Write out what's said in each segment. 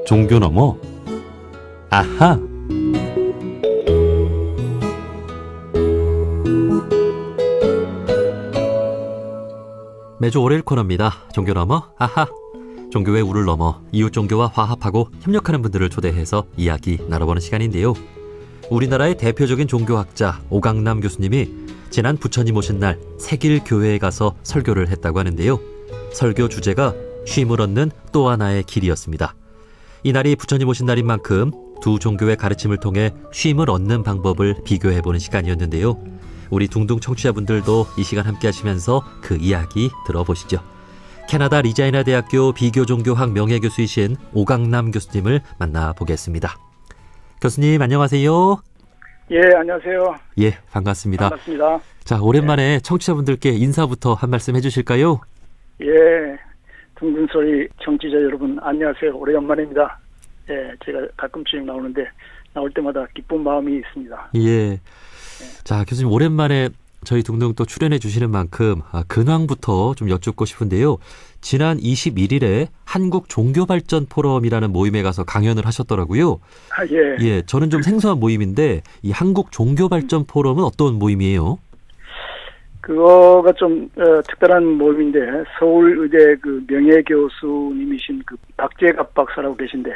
종교 너머 아하. 매주 월요일 코너입니다. 종교 너머 아하. 종교의 우를 넘어 이웃 종교와 화합하고 협력하는 분들을 초대해서 이야기 나눠보는 시간인데요. 우리나라의 대표적인 종교학자 오강남 교수님이 지난 부처님 오신 날 세길교회에 가서 설교를 했다고 하는데요. 설교 주제가 쉼을 얻는 또 하나의 길이었습니다. 이날이 부처님 오신 날인 만큼 두 종교의 가르침을 통해 쉼을 얻는 방법을 비교해보는 시간이었는데요. 우리 둥둥 청취자분들도 이 시간 함께 하시면서 그 이야기 들어보시죠. 캐나다 리자이나 대학교 비교종교학 명예교수이신 오강남 교수님을 만나보겠습니다. 교수님 안녕하세요. 예, 안녕하세요. 예, 반갑습니다. 반갑습니다. 자, 오랜만에 청취자분들께 인사부터 한 말씀 해주실까요? 예, 둥근소리 청취자 여러분 안녕하세요. 오래간만입니다. 예, 제가 가끔씩 나오는데 나올 때마다 기쁜 마음이 있습니다. 예. 자, 교수님 오랜만에 저희 둥둥 또 출연해 주시는 만큼 근황부터 좀 여쭙고 싶은데요. 지난 21일에 한국 종교발전 포럼이라는 모임에 가서 강연을 하셨더라고요. 예. 예, 저는 좀 생소한 모임인데 이 한국 종교발전 포럼은 어떤 모임이에요? 그거가 좀 특별한 모임인데 서울의대 그 명예교수님이신 그 박재갑 박사라고 계신데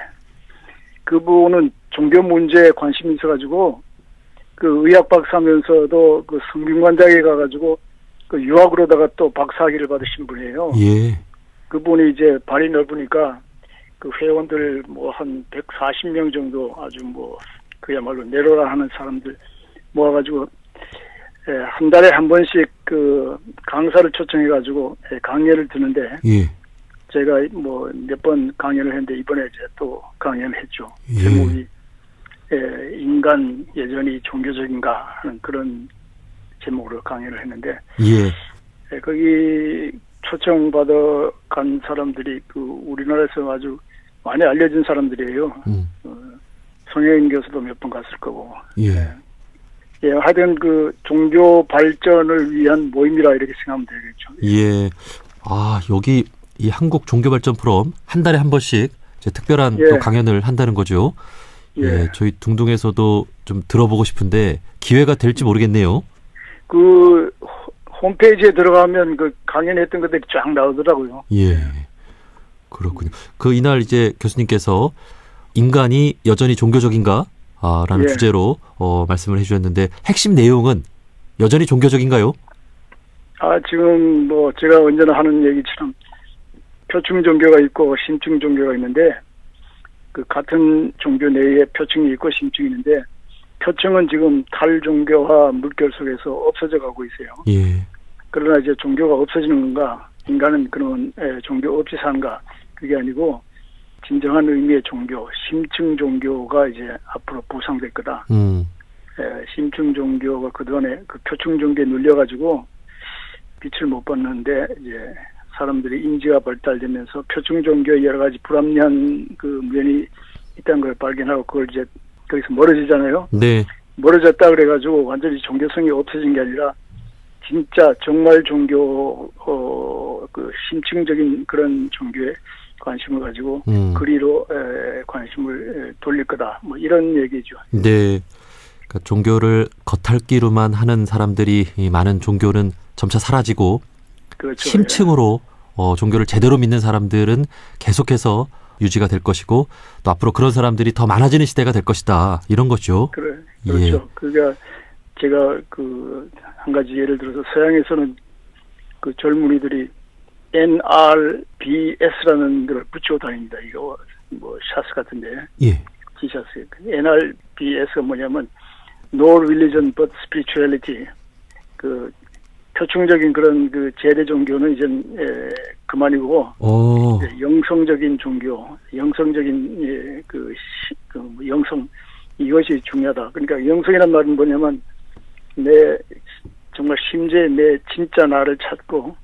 그분은 종교 문제에 관심이 있어가지고 그 의학 박사면서도 그 성균관대학에 가가지고 그 유학으로다가 또 박사학위를 받으신 분이에요. 예. 그분이 이제 발이 넓으니까 그 회원들 뭐 한 140명 정도 아주 뭐 그야말로 내로라 하는 사람들 모아가지고 한 달에 한 번씩 그 강사를 초청해가지고 강연을 듣는데 예. 제가 뭐 몇 번 강연을 했는데 이번에 이제 또 강연을 했죠. 예. 제목이 인간 여전히 종교적인가 하는 그런 제목으로 강연을 했는데 거기 초청받아 간 사람들이 그 우리나라에서 아주 많이 알려진 사람들이에요. 송혜인 교수도 몇 번 갔을 거고. 예. 예, 하여튼 그 종교 발전을 위한 모임이라 이렇게 생각하면 되겠죠. 예. 아, 여기 이 한국 종교발전 포럼 한 달에 한 번씩 이제 특별한 또 강연을 한다는 거죠. 예, 저희 둥둥에서도 좀 들어보고 싶은데 기회가 될지 모르겠네요. 그 홈페이지에 들어가면 그 강연했던 것들이 쫙 나오더라고요. 예, 그렇군요. 그 이날 이제 교수님께서 인간이 여전히 종교적인가? 라는 주제로 말씀을 해주셨는데 핵심 내용은 여전히 종교적인가요? 지금 뭐 제가 언제나 하는 얘기처럼 표층 종교가 있고 심층 종교가 있는데 그 같은 종교 내에 표층이 있고 심층이 있는데 표층은 지금 탈종교화 물결 속에서 없어져 가고 있어요. 예. 그러나 이제 종교가 없어지는 건가? 인간은 그런 종교 없이 사는가? 그게 아니고 진정한 의미의 종교, 심층 종교가 이제 앞으로 부상될 거다. 심층 종교가 그동안에 그 표층 종교에 눌려가지고 빛을 못 봤는데 이제 사람들이 인지가 발달되면서 표층 종교의 여러 가지 불합리한 그 면이 있다는 걸 발견하고 그걸 이제 거기서 멀어지잖아요. 네. 멀어졌다 그래가지고 완전히 종교성이 없어진 게 아니라 진짜 정말 종교 그 심층적인 그런 종교에 관심을 가지고 그리로 관심을 돌릴 거다. 뭐 이런 얘기죠. 네. 그러니까 종교를 겉핥기로만 하는 사람들이 이 많은 종교는 점차 사라지고 그렇죠. 심층으로 종교를 제대로 믿는 사람들은 계속해서 유지가 될 것이고 또 앞으로 그런 사람들이 더 많아지는 시대가 될 것이다. 이런 거죠. 그렇죠. 예. 그러니까 제가 그 한 가지 예를 들어서 서양에서는 그 젊은이들이 NRBS라는 걸 붙이고 다닙니다. 이거 뭐 샤스 같은데. 예. 티셔츠. NRBS가 뭐냐면 No Religion But Spirituality. 그 표층적인 그런 그 제대 종교는 이제 그만이고 이제 영성적인 종교, 영성적인 그 영성 이것이 중요하다. 그러니까 영성이란 말은 뭐냐면 내 정말 심지어 내 진짜 나를 찾고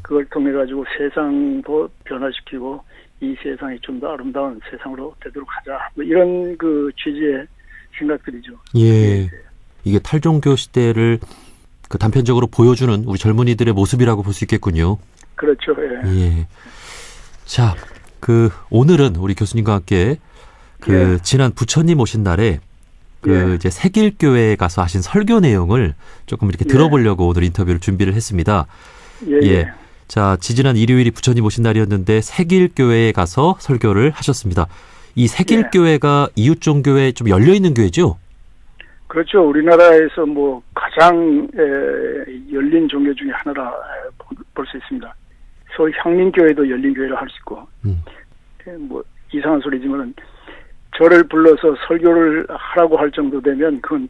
그걸 통해 가지고 세상도 변화시키고 이 세상이 좀 더 아름다운 세상으로 되도록 하자. 뭐 이런 그 취지의 생각들이죠. 예. 이게 탈종교 시대를 그 단편적으로 보여주는 우리 젊은이들의 모습이라고 볼 수 있겠군요. 그렇죠. 예. 예. 자, 오늘은 우리 교수님과 함께 지난 부처님 오신 날에 이제 새길교회에 가서 하신 설교 내용을 조금 이렇게 들어보려고 오늘 인터뷰를 준비를 했습니다. 자, 지지난 일요일이 부처님 오신 날이었는데 새길교회에 가서 설교를 하셨습니다. 이 새길교회가 이웃종교회 좀 열려있는 교회죠? 그렇죠. 우리나라에서 뭐 가장 열린 종교 중에 하나라 볼 수 있습니다. 서울 향민교회도 열린 교회를 할 수 있고, 뭐 이상한 소리지만 저를 불러서 설교를 하라고 할 정도 되면 그건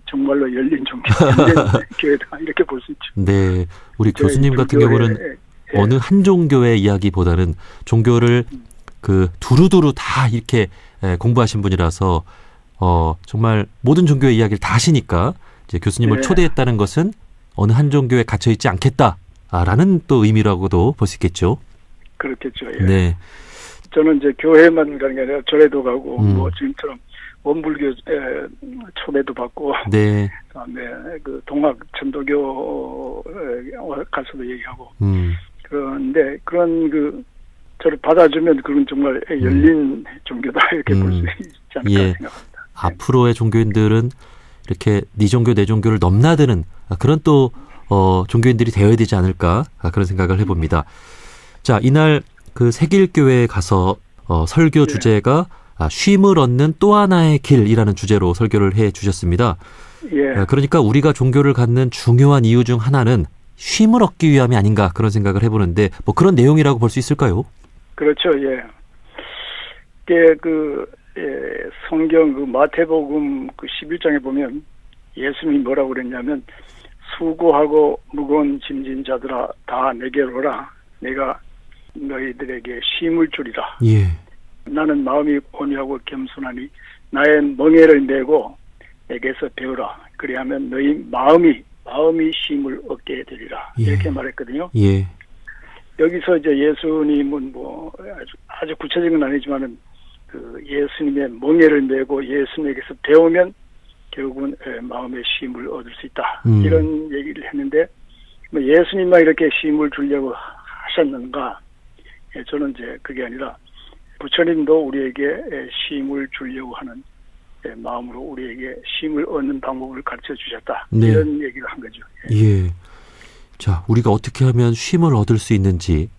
정말로 열린 종교, 열린 교회다 이렇게 볼 수 있죠. 네, 우리 교수님 같은 경우는 어느 한 종교의 이야기보다는 종교를 두루두루 다 이렇게 공부하신 분이라서 정말 모든 종교의 이야기를 다 하시니까 이제 교수님을 초대했다는 것은 어느 한 종교에 갇혀 있지 않겠다라는 또 의미라고도 볼 수 있겠죠. 그렇겠죠. 네. 저는 이제 교회만 가는 게 아니라 절에도 가고 뭐 지금처럼 원불교 초대도 받고, 그다음에 동학 천도교 가서도 얘기하고. 그런데 그런 저를 받아주면 그건 정말 열린 종교다 이렇게 볼 수 있지 않을까 생각합니다. 앞으로의 종교인들은 이렇게 네 종교 내 종교를 넘나드는 그런 또 종교인들이 되어야 되지 않을까 그런 생각을 해봅니다. 자, 이날 새길교회에 가서 설교 주제가 쉼을 얻는 또 하나의 길이라는 주제로 설교를 해 주셨습니다. 그러니까 우리가 종교를 갖는 중요한 이유 중 하나는 쉼을 얻기 위함이 아닌가 그런 생각을 해보는데 뭐 그런 내용이라고 볼 수 있을까요? 그렇죠. 성경 마태복음 11장에 보면 예수님이 뭐라고 그랬냐면 수고하고 무거운 짐진 자들아 다 내게로 오라. 내가 너희들에게 쉼을 주리라. 나는 마음이 온유하고 겸손하니 나의 멍에를 메고 내게서 배우라. 그리하면 너희 마음이 쉼을 얻게 되리라. 이렇게 말했거든요. 여기서 이제 예수님은 뭐 아주 구체적인 건 아니지만은 예수님의 멍에를 메고 예수님에게서 배우면 결국은 마음의 쉼을 얻을 수 있다. 이런 얘기를 했는데 뭐 예수님만 이렇게 쉼을 주려고 하셨는가? 저는 이제 그게 아니라 부처님도 우리에게 쉼을 주려고 하는 마음으로 우리에게 쉼을 얻는 방법을 가르쳐 주셨다. 이런 얘기를 한 거죠. 자, 우리가 어떻게 하면 쉼을 얻을 수 있는지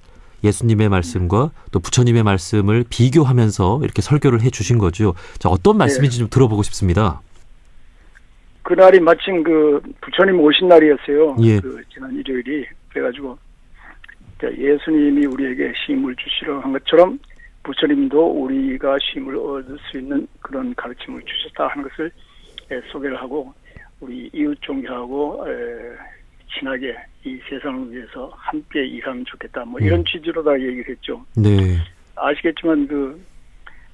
예수님의 말씀과 또 부처님의 말씀을 비교하면서 이렇게 설교를 해 주신 거죠. 자, 어떤 말씀인지 좀 들어보고 싶습니다. 그날이 마침 부처님 오신 날이었어요. 지난 일요일이. 그래가지고 예수님이 우리에게 쉼을 주시려 한 것처럼 부처님도 우리가 쉼을 얻을 수 있는 그런 가르침을 주셨다 하는 것을 소개를 하고 우리 이웃 종교하고 친하게 이 세상을 위해서 함께 일하면 좋겠다. 뭐 이런 취지로 다 얘기를 했죠. 아시겠지만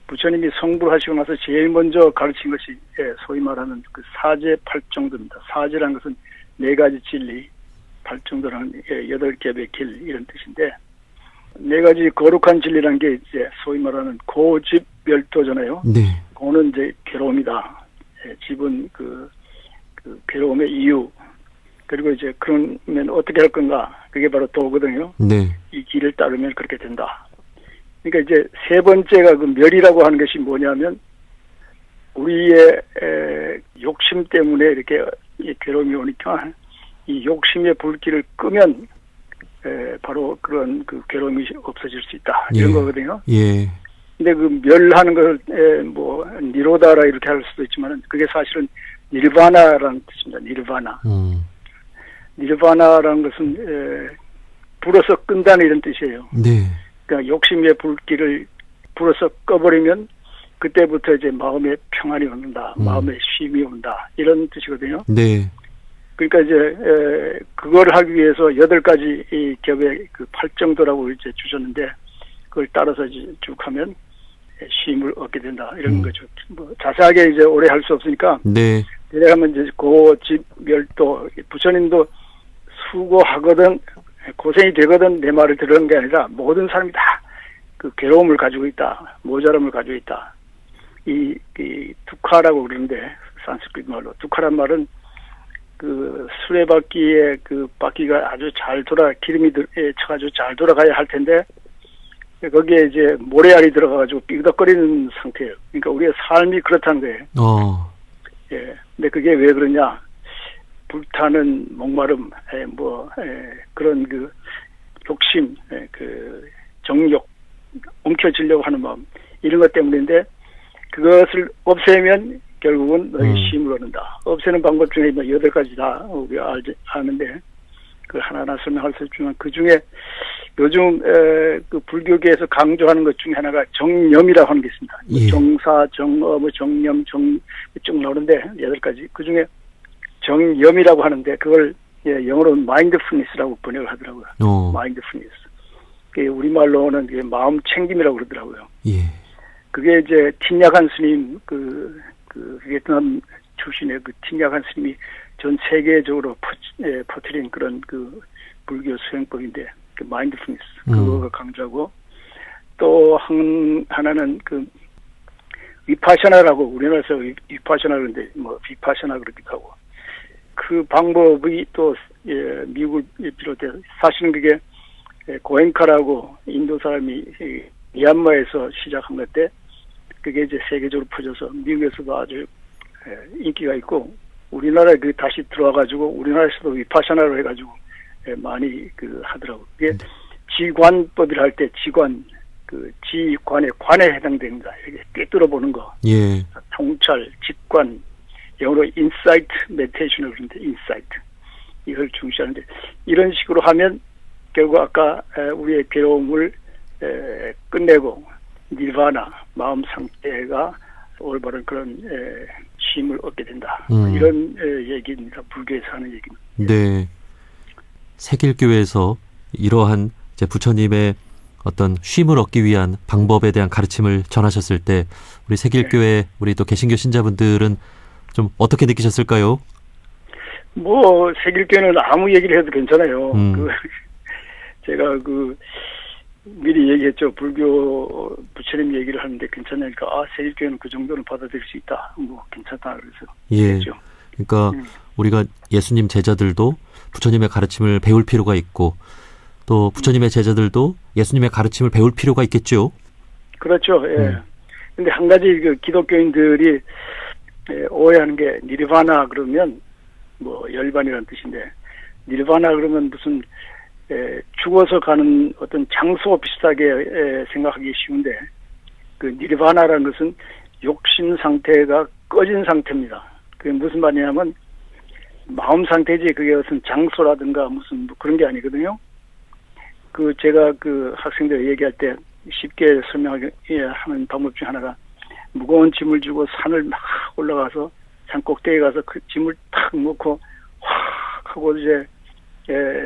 부처님이 성불 하시고 나서 제일 먼저 가르친 것이 소위 말하는 사제 팔정도입니다. 사제라는 것은 4가지 진리, 팔정도라는 8겹의 길 이런 뜻인데 4가지 거룩한 진리라는 게 이제 소위 말하는 고집멸도잖아요. 고는 이제 괴로움이다. 집은 괴로움의 이유. 그리고 이제 그러면 어떻게 할 건가? 그게 바로 도거든요. 이 길을 따르면 그렇게 된다. 그러니까 이제 3번째가 멸이라고 하는 것이 뭐냐면 우리의 욕심 때문에 이렇게 괴로움이 오니까 이 욕심의 불길을 끄면 바로 그런 괴로움이 없어질 수 있다. 이런 거거든요. 근데 멸하는 걸 뭐 니로다라 이렇게 할 수도 있지만 그게 사실은 니르바나라는 뜻입니다. 니르바나. 니르바나라는 것은 불어서 끈다는 이런 뜻이에요. 그러니까 욕심의 불길을 불어서 꺼버리면 그때부터 이제 마음의 평안이 온다. 마음의 쉼이 온다. 이런 뜻이거든요. 그러니까 이제 그걸 하기 위해서 8가지 이 겹의 팔정도라고 이제 주셨는데 그걸 따라서 이제 쭉 하면 쉼을 얻게 된다. 이런 거죠. 뭐 자세하게 이제 오래 할 수 없으니까 내려가면 이제 고집멸도 부처님도 수고하거든 고생이 되거든 내 말을 들은 게 아니라 모든 사람이 다 괴로움을 가지고 있다. 모자람을 가지고 있다. 이 두카라고 그러는데 산스크리트 말로 두카란 말은 수레바퀴에 바퀴가 아주 잘 기름이 쳐가지고 잘 돌아가야 할 텐데 거기에 이제 모래알이 들어가가지고 삐그덕거리는 상태예요. 그러니까 우리의 삶이 그렇다는 거예요. 예. 근데 그게 왜 그러냐? 불타는 목마름, 그런 그 욕심, 그 정욕, 움켜쥐려고 하는 마음, 이런 것 때문인데, 그것을 없애면 결국은 너희 쉼을 얻는다. 없애는 방법 중에 8가지 다 우리가 아는데, 그 하나하나 설명할 수 있지만, 그 중에 요즘 그 불교계에서 강조하는 것 중에 하나가 정념이라고 하는 게 있습니다. 예. 정사, 정어, 정념, 쭉 나오는데 8가지. 그 중에 정념이라고 하는데 그걸 영어로는 마인드풀니스라고 번역을 하더라고요. 마인드풀니스. 그게 우리말로는 그게 마음 챙김이라고 그러더라고요. 예. 그게 이제 틴야간 스님 그 베트남 출신의 그 틴야간 스님이 전 세계적으로 퍼뜨린 그런 그 불교 수행법인데 그 마인드풀니스 그거가 강조하고 또 하나는 그 위파샤나라고 우리나라에서 위파샤나 그러는데 뭐 비파샤나 그러기도 하고 그 방법이 또 미국을 비롯해 사실은 그게 고엔카라고 인도 사람이 미얀마에서 시작한 건데 그게 이제 세계적으로 퍼져서 미국에서도 아주 인기가 있고 우리나라에 그 다시 들어와가지고 우리나라에서도 위파샤나로 해가지고 많이 그 하더라고. 그게 지관법이라 할 때 지관 그 지관에 관에 해당됩니다. 이렇게 꿰뚫어 보는 거. 예. 통찰, 직관, 영어로 인사이트 메디테이션을 그러는데 인사이트 이걸 중시하는데 이런 식으로 하면 결국 아까 우리의 괴로움을 끝내고 니르바나 마음 상태가 올바른 그런 쉼을 얻게 된다. 이런 얘기입니다. 불교에서 하는 얘기입니다. 네. 세길교에서 이러한 이제 부처님의 어떤 쉼을 얻기 위한 방법에 대한 가르침을 전하셨을 때 우리 세길교회 우리 또 개신교 신자분들은 좀 어떻게 느끼셨을까요? 뭐 세길교회는 아무 얘기를 해도 괜찮아요. 제가 미리 얘기했죠. 불교 부처님 얘기를 하는데 괜찮으니까 세길교회는 그 정도는 받아들일 수 있다. 뭐 괜찮다 그래서 했죠. 그러니까 우리가 예수님 제자들도 부처님의 가르침을 배울 필요가 있고 또 부처님의 제자들도 예수님의 가르침을 배울 필요가 있겠죠. 그렇죠. 예. 근데 한 가지 그 기독교인들이 오해하는 게 니르바나 그러면 뭐 열반이라는 뜻인데 니르바나 그러면 무슨 죽어서 가는 어떤 장소 비슷하게 생각하기 쉬운데 그 니르바나라는 것은 욕심 상태가 꺼진 상태입니다. 그게 무슨 말이냐면 마음 상태지 그게 무슨 장소라든가 무슨 뭐 그런 게 아니거든요. 그 제가 그 학생들 얘기할 때 쉽게 설명하는 방법 중 하나가 무거운 짐을 주고 산을 막 올라가서 산 꼭대기에 가서 그 짐을 탁 놓고 확 하고 이제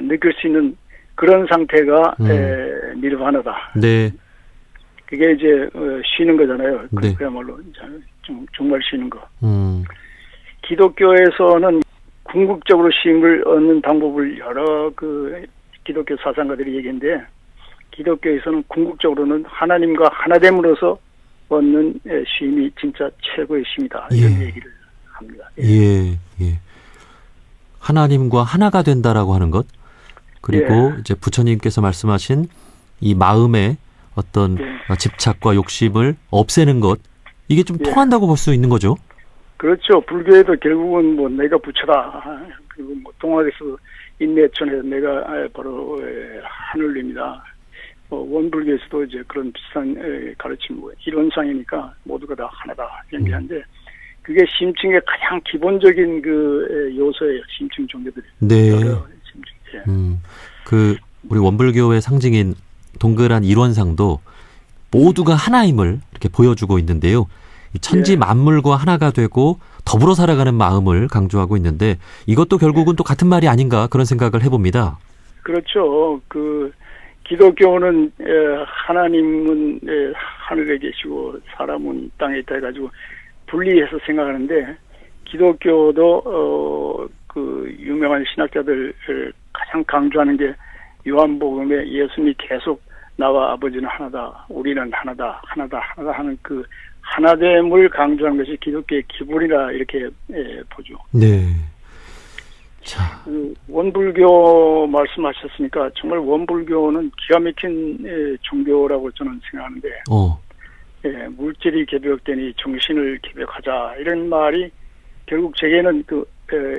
느낄 수 있는 그런 상태가 니르바나다. 네. 그게 이제 쉬는 거잖아요. 네. 그야말로 정말 쉬는 거. 기독교에서는 궁극적으로 쉼을 얻는 방법을 여러 그 기독교 사상가들이 얘기했는데 기독교에서는 궁극적으로는 하나님과 하나됨으로써 얻는 쉼이 진짜 최고의 쉼이다. 이런 얘기를 합니다. 예. 하나님과 하나가 된다라고 하는 것 그리고 이제 부처님께서 말씀하신 이 마음의 어떤 집착과 욕심을 없애는 것 이게 좀 통한다고 볼 수 있는 거죠. 그렇죠. 불교에도 결국은 뭐 내가 부처다. 그리고 뭐 동학에서 인내천에서 내가 바로 하늘님이다. 원불교에서도 이제 그런 비슷한 가르침, 이론상이니까 모두가 다 하나다. 얘기하는데 그게 심층의 가장 기본적인 그 요소예요. 심층 종교들이. 네. 그 우리 원불교의 상징인 동그란 일원상도 모두가 하나임을 이렇게 보여주고 있는데요. 천지 만물과 하나가 되고 더불어 살아가는 마음을 강조하고 있는데 이것도 결국은 또 같은 말이 아닌가 그런 생각을 해봅니다. 그렇죠. 그 기독교는 하나님은 하늘에 계시고 사람은 땅에 있다 해가지고 분리해서 생각하는데 기독교도 그 유명한 신학자들 가장 강조하는 게 요한복음에 예수님이 계속 나와 아버지는 하나다, 우리는 하나다 하는 그 하나됨을 강조하는 것이 기독교의 기본이라 이렇게 보죠. 네. 자, 그 원불교 말씀하셨으니까 정말 원불교는 기가 막힌 종교라고 저는 생각하는데 물질이 개벽되니 정신을 개벽하자 이런 말이 결국 제게는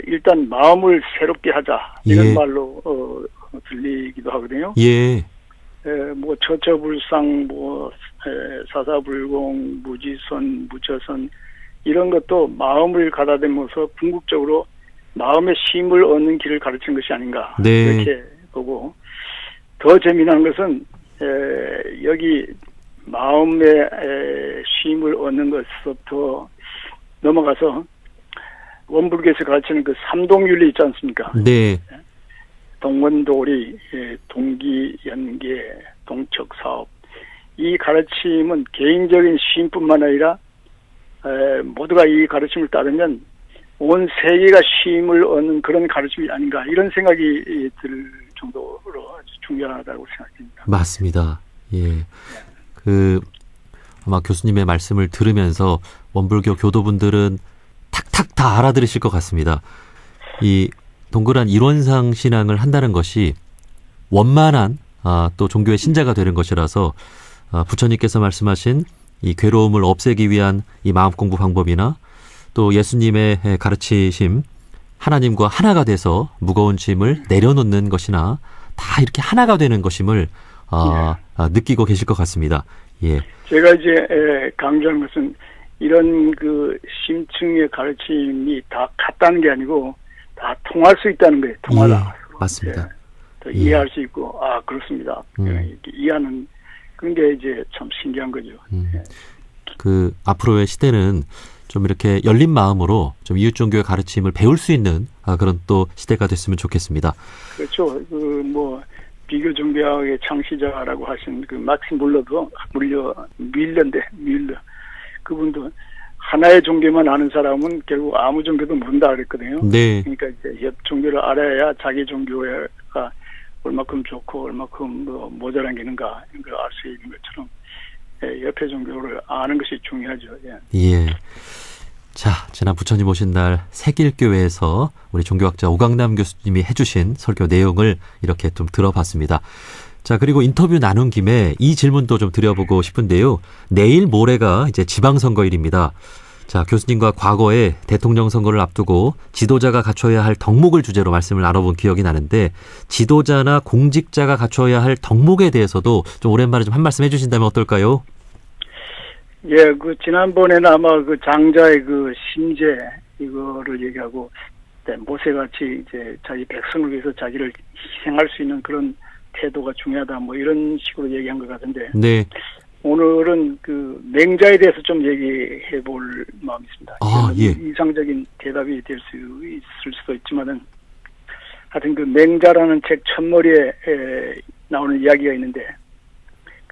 일단 마음을 새롭게 하자 이런 예. 말로 들리기도 하거든요. 예. 뭐 처처불상, 사사불공, 무지선, 무처선 이런 것도 마음을 가다듬어서 궁극적으로 마음의 쉼을 얻는 길을 가르친 것이 아닌가 네. 이렇게 보고 더 재미난 것은 여기 마음의 쉼을 얻는 것부터 넘어가서 원불교에서 가르치는 그 삼동윤리 있지 않습니까? 네. 동원도리, 동기연계, 동척사업 이 가르침은 개인적인 쉼뿐만 아니라 모두가 이 가르침을 따르면 온 세계가 쉼을 얻는 그런 가르침이 아닌가 이런 생각이 들 정도로 아주 중요하다고 생각합니다. 맞습니다. 예. 아마 교수님의 말씀을 들으면서 원불교 교도분들은 탁탁 다 알아들으실 것 같습니다. 이 동그란 이론상 신앙을 한다는 것이 원만한 또 종교의 신자가 되는 것이라서 부처님께서 말씀하신 이 괴로움을 없애기 위한 이 마음 공부 방법이나 또 예수님의 가르치심 하나님과 하나가 돼서 무거운 짐을 내려놓는 것이나 다 이렇게 하나가 되는 것임을 느끼고 계실 것 같습니다. 예. 제가 이제 강조하는 것은 이런 그 심층의 가르침이 다 같다는 게 아니고 다 통할 수 있다는 거예요. 통하다. 예, 맞습니다. 또 이해할 수 있고 그렇습니다. 이렇게 이해하는 그런 게 이제 참 신기한 거죠. 앞으로의 시대는 좀 이렇게 열린 마음으로 좀 이웃 종교의 가르침을 배울 수 있는 그런 또 시대가 됐으면 좋겠습니다. 그렇죠. 비교 종교학의 창시자라고 하신 그 막스 밀러 그분도 하나의 종교만 아는 사람은 결국 아무 종교도 모른다 그랬거든요. 네. 그러니까 이제 옆 종교를 알아야 자기 종교가 얼마큼 좋고 얼마큼 모자란 게 있는가 이런 걸 알 수 있는 것처럼 옆의 종교를 아는 것이 중요하죠. 예. 자, 지난 부처님 오신 날 새길교회에서 우리 종교학자 오강남 교수님이 해주신 설교 내용을 이렇게 좀 들어봤습니다. 자, 그리고 인터뷰 나눈 김에 이 질문도 좀 드려보고 싶은데요. 내일 모레가 이제 지방선거일입니다. 자, 교수님과 과거에 대통령 선거를 앞두고 지도자가 갖춰야 할 덕목을 주제로 말씀을 나눠본 기억이 나는데 지도자나 공직자가 갖춰야 할 덕목에 대해서도 좀 오랜만에 좀 한 말씀 해주신다면 어떨까요? 예, 지난번에는 아마 장자의 심재 이거를 얘기하고 모세같이 이제 자기 백성을 위해서 자기를 희생할 수 있는 그런 태도가 중요하다 이런 식으로 얘기한 것 같은데 네. 오늘은 맹자에 대해서 좀 얘기해 볼 마음이 있습니다. 예. 이상적인 대답이 될 수 있을 수도 있지만은 하여튼 맹자라는 책 첫머리에 나오는 이야기가 있는데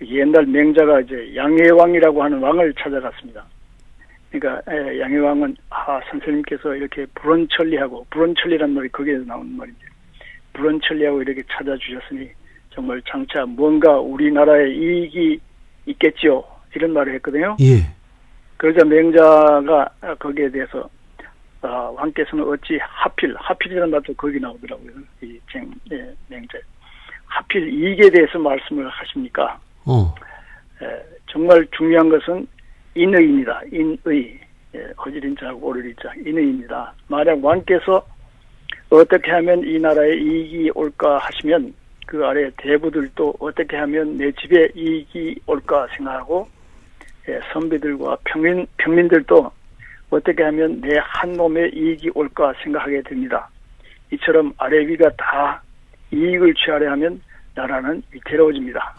옛날 맹자가 이제 양해왕이라고 하는 왕을 찾아갔습니다. 그러니까 양해왕은 선생님께서 이렇게 불언천리라는 말이 거기에서 나오는 말인데 불언천리하고 이렇게 찾아주셨으니 정말 장차 뭔가 우리나라에 이익이 있겠지요. 이런 말을 했거든요. 예. 그러자 맹자가 거기에 대해서 왕께서는 어찌 하필이라는 말도 거기 나오더라고요. 맹자. 하필 이익에 대해서 말씀을 하십니까? 정말 중요한 것은 인의입니다. 인의. 허지린자하고 오르린자. 인의입니다. 만약 왕께서 어떻게 하면 이 나라에 이익이 올까 하시면 그 아래 대부들도 어떻게 하면 내 집에 이익이 올까 생각하고 선비들과 평민들도 어떻게 하면 내 한 놈의 이익이 올까 생각하게 됩니다. 이처럼 아래 위가 다 이익을 취하려 하면 나라는 위태로워집니다.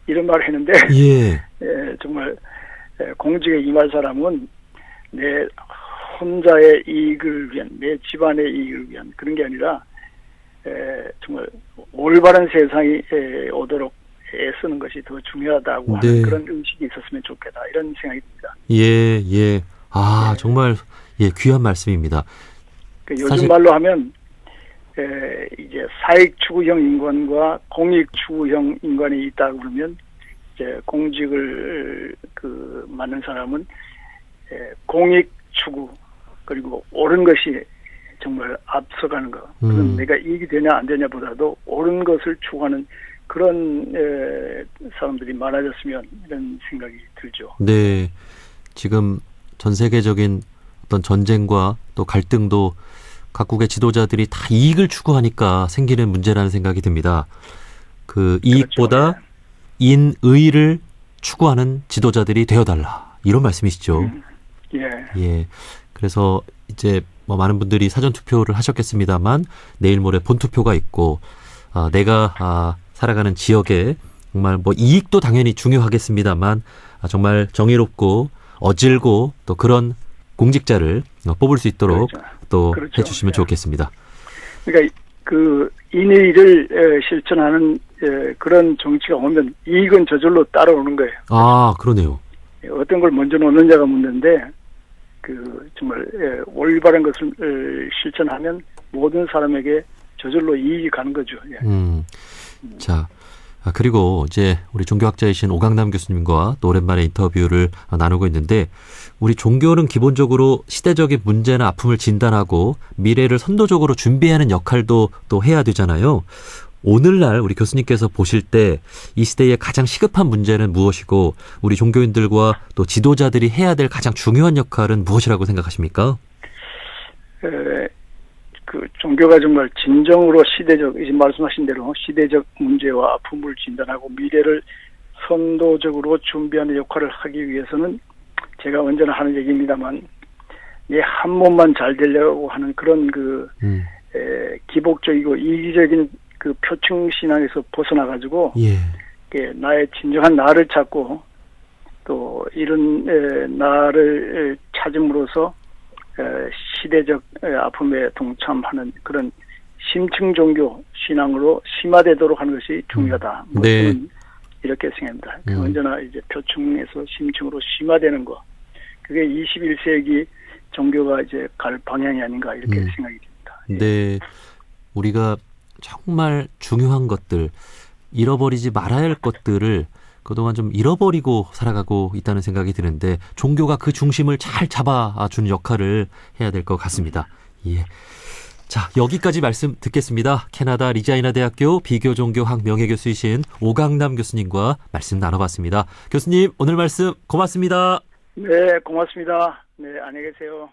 이런 말을 했는데 정말 공직에 임할 사람은 내 혼자의 이익을 위한 내 집안의 이익을 위한 그런 게 아니라 정말 올바른 세상이 오도록 애쓰는 것이 더 중요하다고 하는 그런 의식이 있었으면 좋겠다 이런 생각이 듭니다. 예. 정말 귀한 말씀입니다. 요즘 말로 하면 이제 사익 추구형 인간과 공익 추구형 인간이 있다고 그러면 이제 공직을 맡는 사람은 공익 추구 그리고 옳은 것이 정말 앞서가는 거. 그런 내가 이익이 되냐 안 되냐보다도 옳은 것을 추구하는 그런 사람들이 많아졌으면 이런 생각이 들죠. 네. 지금 전 세계적인 어떤 전쟁과 또 갈등도 각국의 지도자들이 다 이익을 추구하니까 생기는 문제라는 생각이 듭니다. 그 이익보다 그렇죠. 인의를 추구하는 지도자들이 되어달라. 이런 말씀이시죠. 예. 예. 그래서 이제 뭐 많은 분들이 사전 투표를 하셨겠습니다만 내일 모레 본 투표가 있고 내가 살아가는 지역에 정말 뭐 이익도 당연히 중요하겠습니다만 정말 정의롭고 어질고 또 그런 공직자를 뽑을 수 있도록 그렇죠. 또 그렇죠. 해주시면 예. 좋겠습니다. 그러니까 그 인의를 실천하는 그런 정치가 오면 이익은 저절로 따라오는 거예요. 아, 그러네요. 어떤 걸 먼저 놓느냐가 문제인데 그 정말 올바른 것을 실천하면 모든 사람에게 저절로 이익이 가는 거죠. 예. 자, 그리고 이제 우리 종교학자이신 오강남 교수님과 또 오랜만에 인터뷰를 나누고 있는데 우리 종교는 기본적으로 시대적인 문제나 아픔을 진단하고 미래를 선도적으로 준비하는 역할도 또 해야 되잖아요. 오늘날 우리 교수님께서 보실 때 이 시대의 가장 시급한 문제는 무엇이고 우리 종교인들과 또 지도자들이 해야 될 가장 중요한 역할은 무엇이라고 생각하십니까? 그 종교가 정말 진정으로 시대적, 이제 말씀하신 대로 시대적 문제와 아픔을 진단하고 미래를 선도적으로 준비하는 역할을 하기 위해서는 제가 언제나 하는 얘기입니다만 내 한 몸만 잘 되려고 하는 그런 기복적이고 이기적인 그 표층 신앙에서 벗어나 가지고 나의 진정한 나를 찾고 또 이런 나를 찾음으로써 시대적 아픔에 동참하는 그런 심층 종교 신앙으로 심화되도록 하는 것이 중요하다. 네. 저는 이렇게 생각합니다. 언제나 이제 표층에서 심층으로 심화되는 거. 그게 21세기 종교가 이제 갈 방향이 아닌가 이렇게 생각이 듭니다. 네. 우리가 정말 중요한 것들, 잃어버리지 말아야 할 것들을 그동안 좀 잃어버리고 살아가고 있다는 생각이 드는데 종교가 그 중심을 잘 잡아주는 역할을 해야 될 것 같습니다. 예. 자, 여기까지 말씀 듣겠습니다. 캐나다 리자이나 대학교 비교종교학 명예교수이신 오강남 교수님과 말씀 나눠봤습니다. 교수님, 오늘 말씀 고맙습니다. 네, 고맙습니다. 네, 안녕히 계세요.